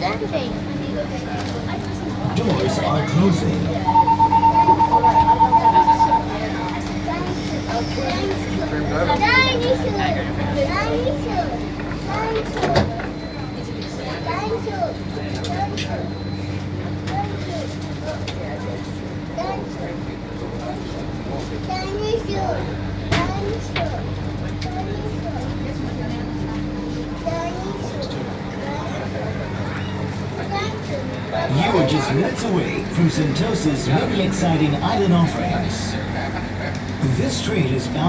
Doors are closing. You are just minutes away from Sentosa's many exciting island offerings. This train is bound